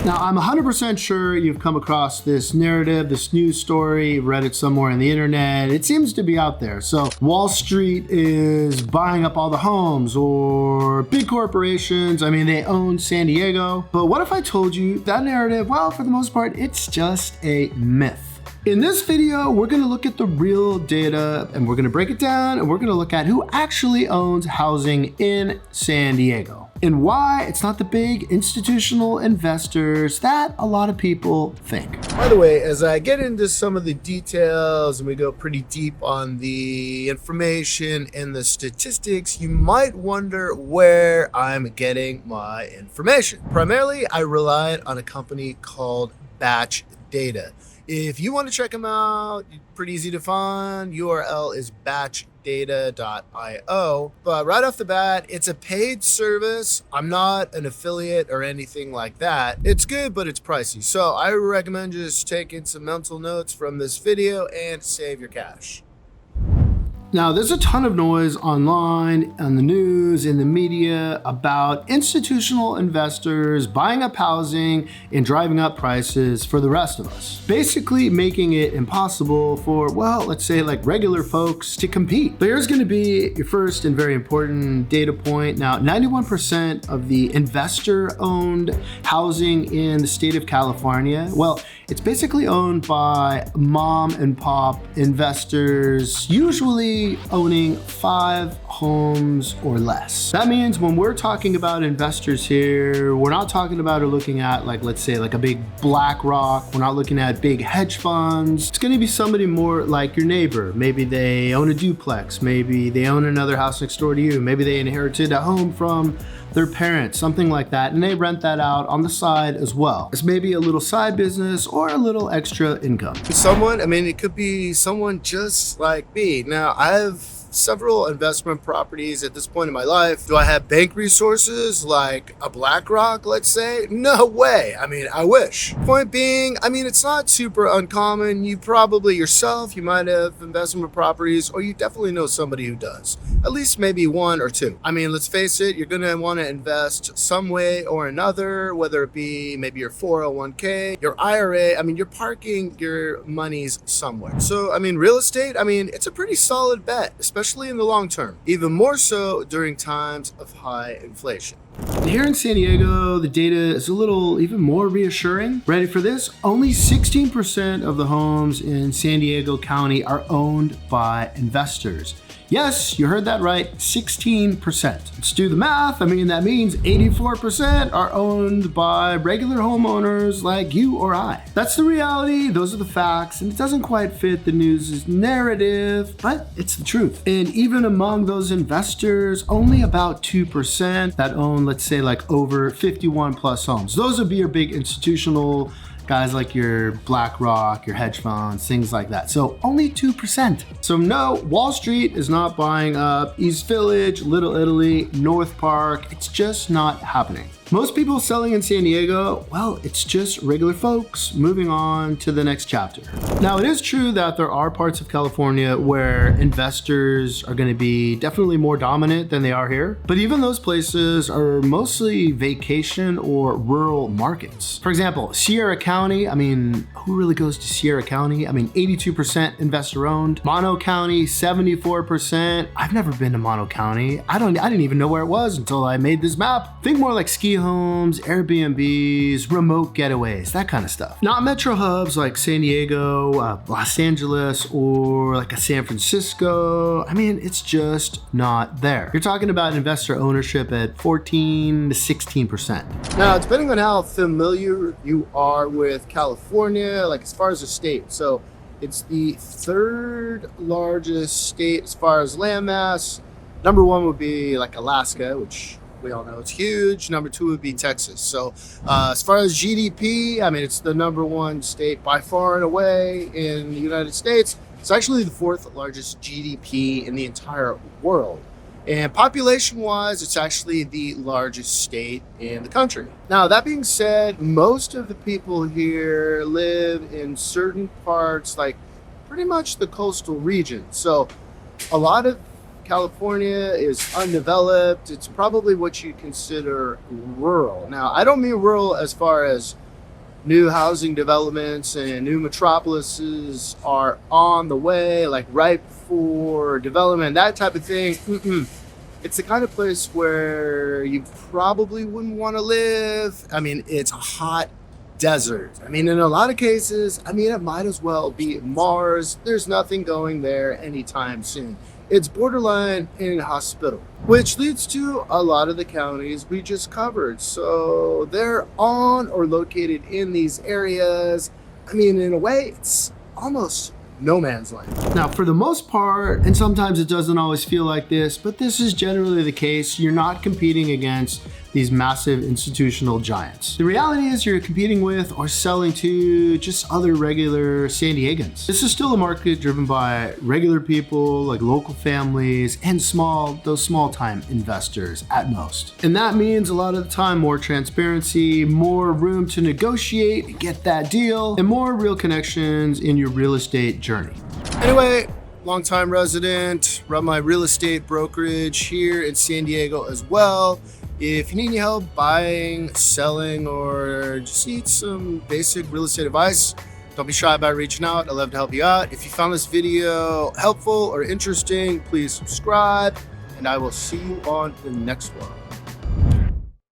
Now, I'm 100% sure you've come across this narrative, this news story, read it somewhere on the internet. It seems to be out there. So Wall Street is buying up all the homes, or big corporations, I mean, they own San Diego. But what if I told you that narrative, well, for the most part, it's just a myth. In this video, we're gonna look at the real data and we're gonna break it down and we're gonna look at who actually owns housing in San Diego and why it's not the big institutional investors that a lot of people think. By the way, as I get into some of the details and we go pretty deep on the information and the statistics, you might wonder where I'm getting my information. Primarily, I relied on a company called Batch Data. If you want to check them out, pretty easy to find. URL is batchdata.io. But right off the bat, it's a paid service. I'm not an affiliate or anything like that. It's good, but it's pricey. So I recommend just taking some mental notes from this video and save your cash. Now, there's a ton of noise online, on the news, in the media about institutional investors buying up housing and driving up prices for the rest of us, basically making it impossible for, well, let's say like regular folks to compete. But here's going to be your first and very important data point. Now, 91% of the investor-owned housing in the state of California, well, it's basically owned by mom and pop investors, usually owning 5 homes or less. That means when we're talking about investors here, we're not talking about or looking at like, let's say like a big BlackRock. We're not looking at big hedge funds. It's going to be somebody more like your neighbor. Maybe they own a duplex. Maybe they own another house next door to you. Maybe they inherited a home from their parents, something like that, and they rent that out on the side as well. It's maybe a little side business or a little extra income. Someone, I mean, it could be someone just like me. Now, I have several investment properties at this point in my life. Do I have bank resources like a BlackRock, let's say? No way. I mean, I wish. Point being, I mean, it's not super uncommon. You probably yourself, you might have investment properties, or you definitely know somebody who does. At least maybe 1 or 2. I mean, let's face it, you're going to want to invest some way or another, whether it be maybe your 401k, your IRA. I mean, you're parking your monies somewhere. So, I mean, real estate, I mean, it's a pretty solid bet, especially in the long term, even more so during times of high inflation. Here in San Diego, the data is a little even more reassuring. Ready for this? Only 16% of the homes in San Diego County are owned by investors. Yes, you heard that right, 16%. Let's do the math. I mean, that means 84% are owned by regular homeowners like you or I. That's the reality, those are the facts, and it doesn't quite fit the news' narrative, but it's the truth. And even among those investors, only about 2% that own, let's say, like over 51 plus homes. Those would be your big institutional guys like your BlackRock, your hedge funds, things like that. So only 2%. So no, Wall Street is not buying up East Village, Little Italy, North Park. It's just not happening. Most people selling in San Diego, well, it's just regular folks moving on to the next chapter. Now, it is true that there are parts of California where investors are going to be definitely more dominant than they are here. But even those places are mostly vacation or rural markets. For example, Sierra County, I mean, who really goes to Sierra County? I mean, 82% investor owned. Mono County, 74%. I've never been to Mono County. I didn't even know where it was until I made this map. Think more like ski homes, Airbnbs, remote getaways, that kind of stuff. Not metro hubs like San Diego, Los Angeles, or like a San Francisco. I mean, it's just not there. You're talking about investor ownership at 14 to 16%. Now, depending on how familiar you are with California, like as far as a state, so it's the 3rd largest state as far as landmass. Number 1 would be like Alaska, which we all know it's huge. Number 2 would be Texas. So as far as GDP, I mean, it's the number 1 state by far and away in the United States. It's actually the 4th largest GDP in the entire world. And population-wise, it's actually the largest state in the country. Now, that being said, most of the people here live in certain parts, like pretty much the coastal region. So a lot of California is undeveloped. It's probably what you consider rural. Now, I don't mean rural as far as new housing developments and new metropolises are on the way, like right for development, that type of thing. It's the kind of place where you probably wouldn't want to live. I mean, it's a hot desert. I mean, in a lot of cases, it might as well be Mars. There's nothing going there anytime soon. It's borderline inhospitable, which leads to a lot of the counties we just covered. So they're on or located in these areas. In a way, it's almost no man's land. Now, for the most part, and sometimes it doesn't always feel like this, but this is generally the case, you're not competing against these massive institutional giants. The reality is you're competing with or selling to just other regular San Diegans. This is still a market driven by regular people like local families and those small time investors at most. And that means a lot of the time more transparency, more room to negotiate and get that deal, and more real connections in your real estate journey. Anyway, longtime resident, run my real estate brokerage here in San Diego as well. If you need any help buying, selling, or just need some basic real estate advice, don't be shy about reaching out. I'd love to help you out. If you found this video helpful or interesting, please subscribe, and I will see you on the next one.